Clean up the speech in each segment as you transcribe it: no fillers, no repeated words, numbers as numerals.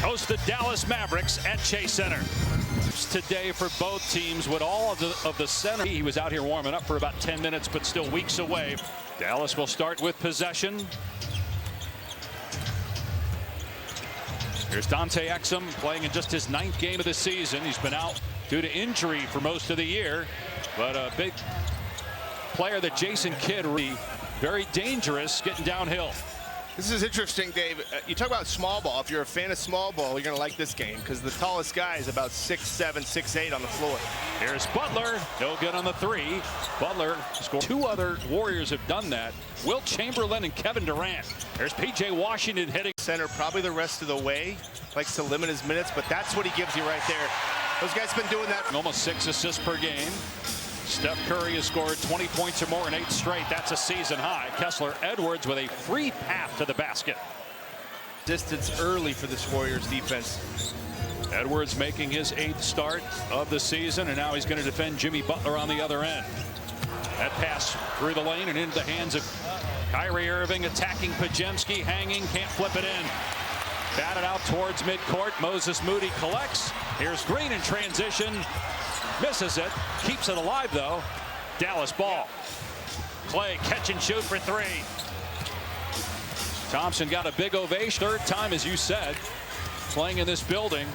host the Dallas Mavericks at Chase Center. Today for both teams with all of the center. He was out here warming up for about 10 minutes, but still weeks away. Dallas will start with possession. Here's Dante Exum playing in just his 9th game of the season. He's been out due to injury for most of the year, but a big player that Jason Kidd, very dangerous getting downhill. This is interesting, Dave. You talk about small ball. If you're a fan of small ball, you're going to like this game because the tallest guy is about 6'7", 6'8" on the floor. Here's Butler. No good on the three. Butler scored. 2 other Warriors have done that. Wilt Chamberlain and Kevin Durant. There's P.J. Washington hitting. Center probably the rest of the way. Likes to limit his minutes, but that's what he gives you right there. Those guys have been doing that. Almost 6 assists per game. Steph Curry has scored 20 points or more in 8 straight. That's a season high. Kessler Edwards with a free path to the basket. Distance early for this Warriors defense. Edwards making his 8th start of the season, and now he's going to defend Jimmy Butler on the other end. That pass through the lane and into the hands of Kyrie Irving, attacking Podziemski, hanging, can't flip it in. Batted out towards midcourt. Moses Moody collects. Here's Green in transition. Misses it. Keeps it alive, though. Dallas ball. Clay catch and shoot for 3. Thompson got a big ovation. 3rd time, as you said, playing in this building.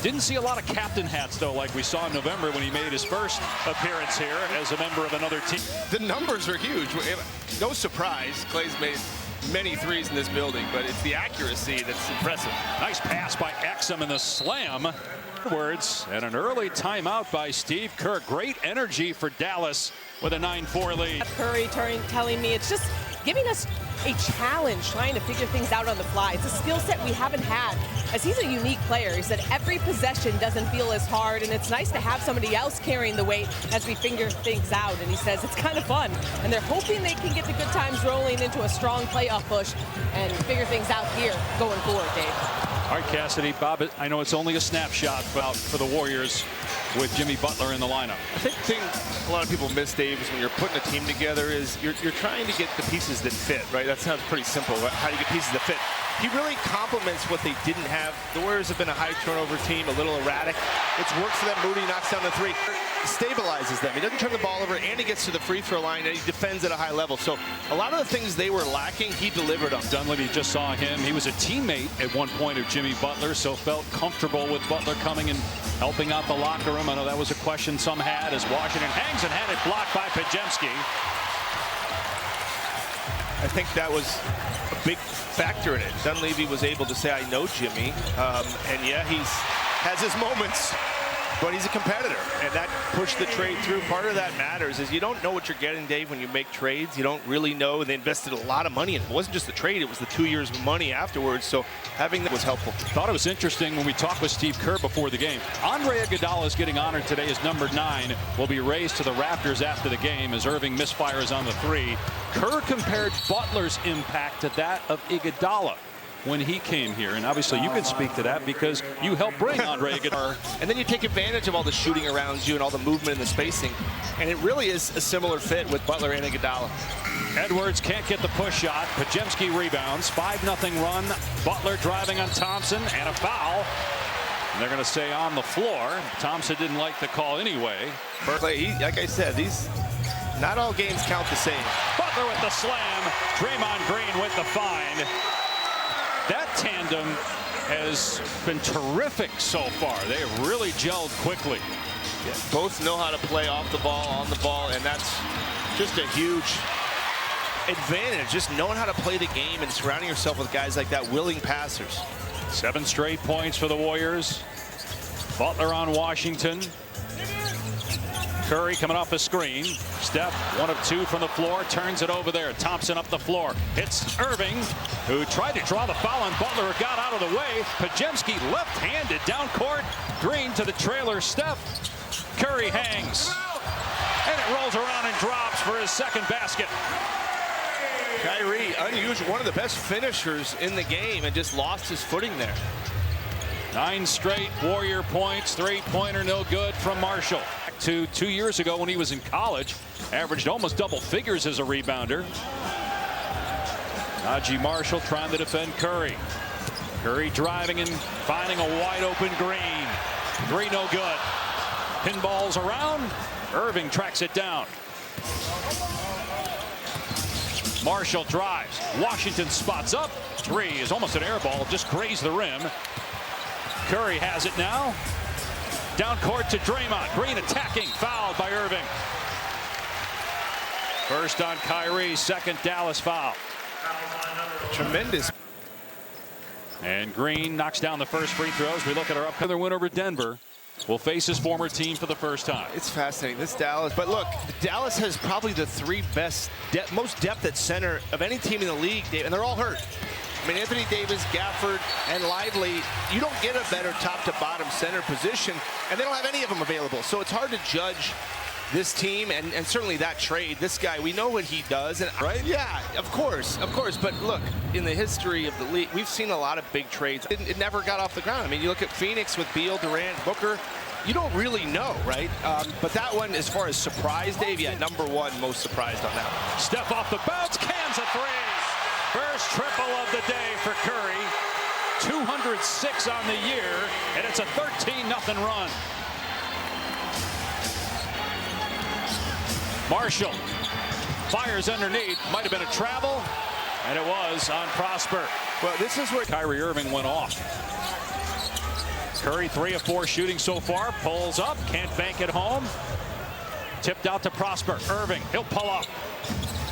Didn't see a lot of captain hats, though, like we saw in November when he made his first appearance here as a member of another team. The numbers are huge. No surprise, Clay's made many threes in this building, but it's the accuracy that's impressive. Nice pass by Exum and the slam. Edwards and an early timeout by Steve Kerr. Great energy for Dallas with a 9-4 lead. Curry telling me it's just giving us a challenge, trying to figure things out on the fly. It's a skill set we haven't had, as he's a unique player. He said every possession doesn't feel as hard, and it's nice to have somebody else carrying the weight as we figure things out. And he says it's kind of fun, and they're hoping they can get the good times rolling into a strong playoff push and figure things out here going forward, Dave. All right, Cassidy, Bob, I know it's only a snapshot out for the Warriors with Jimmy Butler in the lineup. I think the thing a lot of people miss, Dave, is when you're putting a team together is you're trying to get the pieces that fit, right? That sounds pretty simple. How do you get pieces that fit? He really complements what they didn't have. The Warriors have been a high turnover team, a little erratic. It's worked for them. Moody knocks down the 3. Stabilizes them. He doesn't turn the ball over, and he gets to the free throw line, and he defends at a high level. So a lot of the things they were lacking, he delivered on. Dunleavy just saw him. He was a teammate at one point of Jimmy Butler, so felt comfortable with Butler coming and helping out the locker room. I know that was a question some had as Washington hangs and had it blocked by Podziemski. I think that was a big factor in it. Dunleavy was able to say, I know Jimmy. And yeah, has his moments, but he's a competitor. And that pushed the trade through. Part of that matters is you don't know what you're getting, Dave, when you make trades. You don't really know. They invested a lot of money in it. It wasn't just the trade. It was the 2 years of money afterwards. So having that was helpful. Thought it was interesting when we talked with Steve Kerr before the game. Andre Iguodala is getting honored today as number 9. Will be raised to the Raptors after the game as Irving misfires on the 3. Kerr compared Butler's impact to that of Iguodala when he came here, and obviously you can speak to that because you helped bring Andre Iguodala. And then you take advantage of all the shooting around you and all the movement and the spacing, and it really is a similar fit with Butler and Iguodala. Edwards can't get the push shot. Podziemski rebounds. 5-0 run. Butler driving on Thompson, and a foul. And they're going to stay on the floor. Thompson didn't like the call anyway. Berkeley, like I said, not all games count the same. Butler with the slam. Draymond Green with the find. That tandem has been terrific so far. They have really gelled quickly. Yeah, both know how to play off the ball, on the ball, and that's just a huge advantage. Just knowing how to play the game and surrounding yourself with guys like that, willing passers. 7 straight points for the Warriors. Butler on Washington. Curry coming off the screen. Steph, 1 of 2 from the floor, turns it over there. Thompson up the floor. Hits Irving, who tried to draw the foul on Butler, got out of the way. Podziemski left-handed down court. Green to the trailer. Steph. Curry hangs. And it rolls around and drops for his 2nd basket. Kyrie, unusual, one of the best finishers in the game, and just lost his footing there. 9 straight Warrior points. 3-pointer no good from Marshall. To 2 years ago when he was in college, averaged almost double figures as a rebounder. Najee Marshall trying to defend Curry. Curry driving and finding a wide open Green. Green no good. Pinballs around. Irving tracks it down. Marshall drives. Washington spots up. Three is almost an air ball. Just grazed the rim. Curry has it now. Down court to Draymond. Green attacking. Fouled by Irving. First on Kyrie. Second Dallas foul. Tremendous. And Green knocks down the first free throws. We look at our upcoming win over Denver. Will face his former team for the first time. It's fascinating, this Dallas. But look, Dallas has probably the three best, most depth at center of any team in the league, Dave, and they're all hurt. I mean, Anthony Davis, Gafford, and Lively, you don't get a better top to bottom center position, and they don't have any of them available. So it's hard to judge this team and certainly that trade. This guy, we know what he does, and right? Yeah, of course. But look, in the history of the league, we've seen a lot of big trades. It never got off the ground. I mean, you look at Phoenix with Beal, Durant, Booker. You don't really know, right? But that one, as far as surprise, Dave, yeah, number one most surprised on that one. Step off the bounce, cans a three. First triple of the day for Curry. 206 on the year, and it's a 13-0 run. Marshall fires underneath. Might have been a travel, and it was on Prosper. Well, this is where Kyrie Irving went off. Curry 3 of 4 shooting so far. Pulls up, can't bank it home. Tipped out to Prosper. Irving, he'll pull up.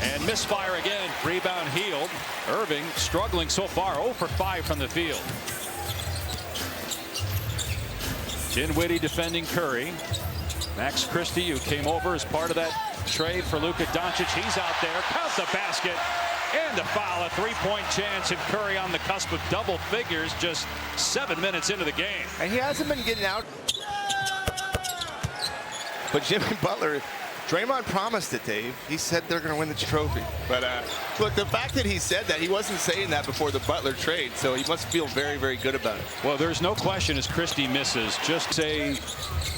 And misfire again. Rebound Hield. Irving struggling so far. 0 for 5 from the field. Dinwiddie defending Curry. Max Christie, who came over as part of that trade for Luka Doncic. He's out there. Count the basket. And the foul. A three-point chance. And Curry on the cusp of double figures just 7 minutes into the game. And he hasn't been getting out. But Jimmy Butler, Draymond promised it, Dave. He said they're going to win the trophy. But look, the fact that he said that, he wasn't saying that before the Butler trade, so he must feel very, very good about it. Well, there's no question as Christie misses, just a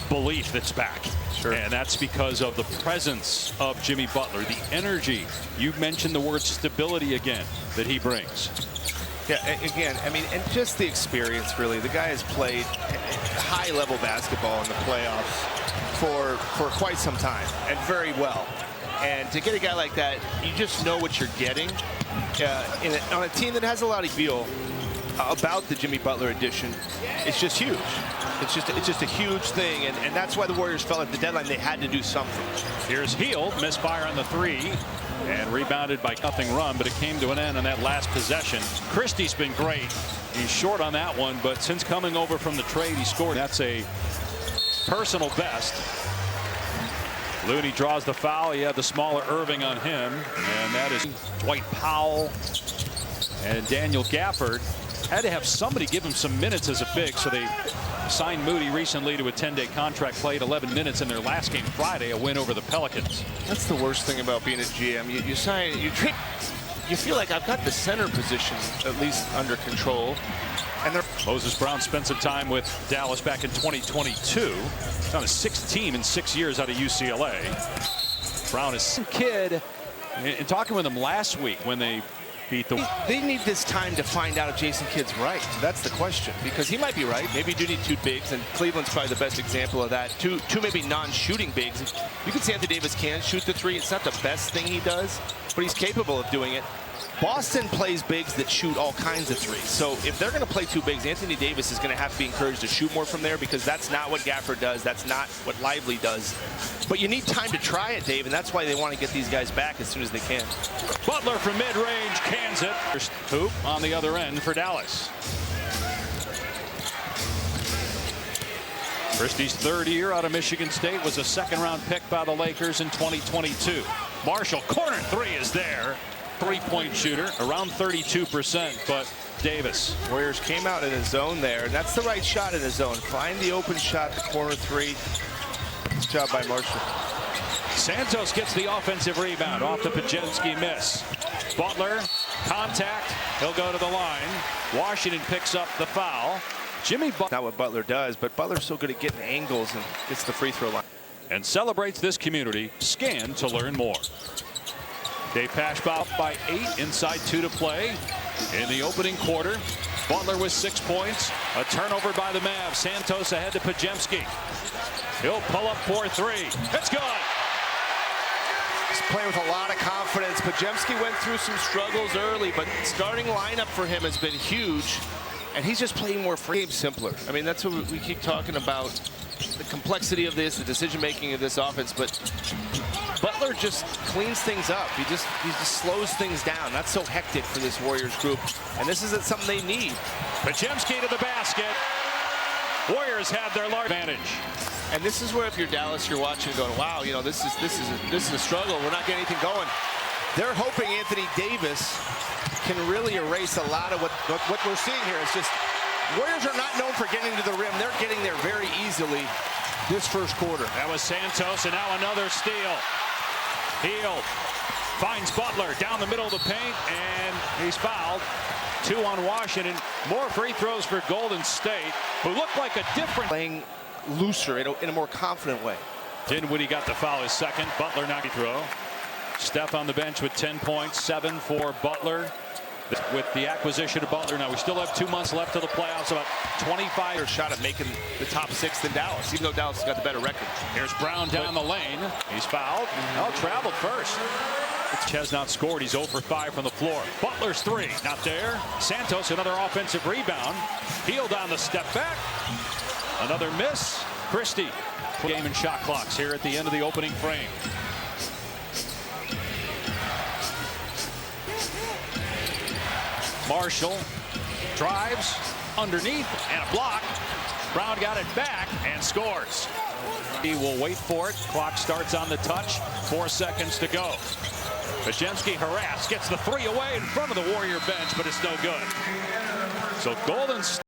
belief that's back. Sure. And that's because of the presence of Jimmy Butler, the energy. You mentioned the word stability again that he brings. Yeah, again, I mean, and just the experience, really. The guy has played high-level basketball in the playoffs for quite some time, and very well. And to get a guy like that, you just know what you're getting on a team that has a lot of feel about the Jimmy Butler addition. It's just huge. It's just a huge thing, and that's why the Warriors felt at the deadline they had to do something. Here's Hield, misfire on the three, and rebounded by nothing run, but it came to an end on that last possession. Christie's been great. He's short on that one, but since coming over from the trade, he scored. That's a personal best. Looney draws the foul. He had the smaller Irving on him, and that is Dwight Powell and Daniel Gafford. Had to have somebody give him some minutes as a big, so they signed Moody recently to a 10-day contract, played 11 minutes in their last game Friday, a win over the Pelicans. That's the worst thing about being a GM. You feel like I've got the center position at least under control. And Moses Brown spent some time with Dallas back in 2022. He's on his 6th team in 6 years out of UCLA. Brown is some kid. And talking with him last week when they beat the... They need this time to find out if Jason Kidd's right. That's the question. Because he might be right. Maybe you do need 2 bigs, and Cleveland's probably the best example of that. Two maybe non-shooting bigs. You can see Anthony Davis can shoot the 3. It's not the best thing he does, but he's capable of doing it. Boston plays bigs that shoot all kinds of 3s. So if they're going to play 2 bigs, Anthony Davis is going to have to be encouraged to shoot more from there, because that's not what Gafford does. That's not what Lively does. But you need time to try it, Dave, and that's why they want to get these guys back as soon as they can. Butler from mid-range cans it. Hoop on the other end for Dallas. Christie's 3rd year out of Michigan State, was a 2nd-round pick by the Lakers in 2022. Marshall, corner 3 is there. 3-point shooter, around 32%, but Davis. Warriors came out in a zone there, and that's the right shot in the zone. Find the open shot, the corner 3. Good job by Marshall. Santos gets the offensive rebound off the Pajemski miss. Butler, contact, he'll go to the line. Washington picks up the foul. Jimmy Butler. Not what Butler does, but Butler's so good at getting angles and gets the free throw line. And celebrates this community. Scan to learn more. Dave Pashbaugh up by 8, inside 2 to play in the opening quarter. Butler with 6 points. A turnover by the Mavs. Santos ahead to Podziemski. He'll pull up for 3. It's good. He's playing with a lot of confidence. Podziemski went through some struggles early, but starting lineup for him has been huge. And he's just playing more free, simpler. I mean, that's what we keep talking about, the complexity of this, the decision-making of this offense. But Butler just cleans things up. He just slows things down. Not so hectic for this Warriors group. And this isn't something they need. Podziemski to the basket. Warriors have their large advantage. And this is where, if you're Dallas, you're watching going, wow, you know, this is a struggle. We're not getting anything going. They're hoping Anthony Davis can really erase a lot of what we're seeing here. It's just Warriors are not known for getting to the rim. They're getting there very easily this first quarter. That was Santos, and now another steal. Hield finds Butler down the middle of the paint, and he's fouled. 2 on Washington. More free throws for Golden State, who look like a different. Playing looser in a more confident way. Dinwiddie got the foul, his second. Butler not throw. Steph on the bench with 10 points, 7 for Butler. With the acquisition of Butler, now we still have 2 months left to the playoffs. About 25 shot at making the top 6 than Dallas, even though Dallas has got the better record. Here's Brown down the lane. He's fouled. Oh, traveled first. Has not scored. He's 0 for 5 from the floor. Butler's 3, not there. Santos, another offensive rebound. Hield on the step back. Another miss. Christie. Game and shot clocks here at the end of the opening frame. Marshall drives underneath and a block. Brown got it back and scores. He will wait for it. Clock starts on the touch. 4 seconds to go. Podziemski harassed, gets the 3 away in front of the Warrior bench, but it's no good. So Golden State